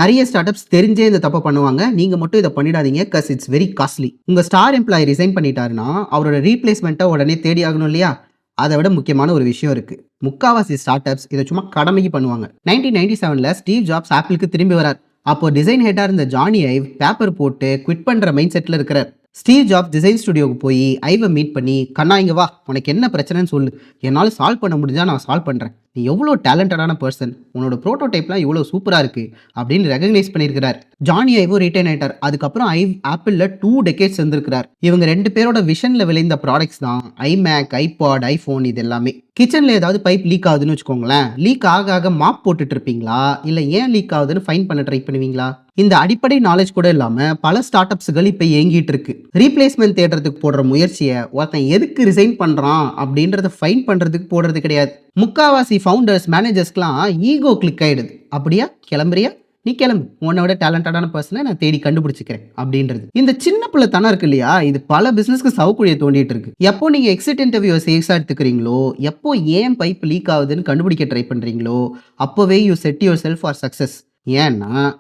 நிறைய start ups தெரிஞ்சே இந்த தப்ப பண்ணுவாங்க. நீங்க மட்டும் இத பண்ணிடாதீங்க. It's very costly. உங்க ஸ்டார் எம்ப்ளாயி ரிசைன் பண்ணிட்டாருன்னா, அவரோட ரீப்ளேஸ்மென்ட்ட உடனே தேடி ஆகணும் இல்லையா? அத விட முக்கியமான ஒரு விஷயம் இருக்கு. முக்காவாசி ஸ்டார்ட் அப்ஸ் இத சும்மா கடமைக்கு பண்ணுவாங்க. 1997ல ஸ்டீவ் ஜாப்ஸ் ஆப்பிளுக்கு திரும்பி வரார். அப்போ டிசைன் ஹெட்டா இருந்த ஜானி ஐவ் பேப்பர் போட்டு குவிட் பண்ற மைண்ட் செட்ல இருக்கிறார். ஸ்டீவ் ஜாப்ஸ் டிசைன் ஸ்டுடியோக்கு போய் ஐவ மீட் பண்ணி, "கண்ணா இங்க வா. உனக்கு என்ன பிரச்சனைன்னு சொல்லு. என்னால சால்வ் பண்ண முடிஞ்சா நான் சால்வ் பண்றேன். நீ எவ்வளோ டேலண்டடான பெர்சன். உன்னோட புரோட்டோடைப்லாம் இவ்வளோ சூப்பரா இருக்கு." அப்படின்னு ரெகக்னைஸ் பண்ணியிருக்கிறார். ஜானி ஐவும் ரிட்டைன் ஆயிட்டார். அதுக்கப்புறம் ஐவ் ஆப்பிள்ல 2 டெக்கேட்ஸ் இருந்திருக்கிறார். இவங்க 2 பேரோட விஷன்ல விளைந்த ப்ராடக்ட்ஸ் தான் ஐமேக், ஐபாட், ஐபோன் இது எல்லாமே. கிச்சன்ல ஏதாவது பைப் லீக் ஆகுதுன்னு வச்சுக்கோங்களேன். லீக் ஆக ஆக மாப் போட்டுட்டு இருப்பீங்களா? இல்ல ஏன் லீக் ஆகுதுன்னு ஃபைண்ட் பண்ண ட்ரை பண்ணுவீங்களா? இந்த அடிப்படை நாலேஜ் கூட இல்லாம பல ஸ்டார்ட் அப்ஸ்கள் இப்ப இயங்கிட்டு இருக்கு. ரீப்ளேஸ்மென்ட் தேடுறதுக்கு போடுற முயற்சியை ஒருத்தன் எதுக்கு ரிசைன் பண்றான் அப்படின்றத ஃபைண்ட் பண்றதுக்கு போடுறது கிடையாது. முக்காவாசி ஃபவுண்டர்ஸ், மேனேஜர்ஸ்க்குலாம் ஈகோ கிளிக் ஆயிடுது. "அப்படியா? கிளம்புறியா? நீ கிளம்பு. உன்னை விட டேலண்டடான பர்சனை நான் தேடி கண்டுபிடிச்சிக்கிறேன்" அப்படின்றது. இந்த சின்ன பிள்ளைத்தனம் இருக்கு இல்லையா? இது பல பிசினஸ்க்கு சவுக்குழியை தோண்டிட்டு இருக்கு. எப்போ நீங்க எக்ஸிட் இன்டர்வியூ சீரியஸா எடுத்துக்கிறீங்களோ, எப்போ ஏன் பைப் லீக் ஆகுதுன்னு கண்டுபிடிக்க ட்ரை பண்றீங்களோ, அப்போவே you said your self for success. ஏன்னா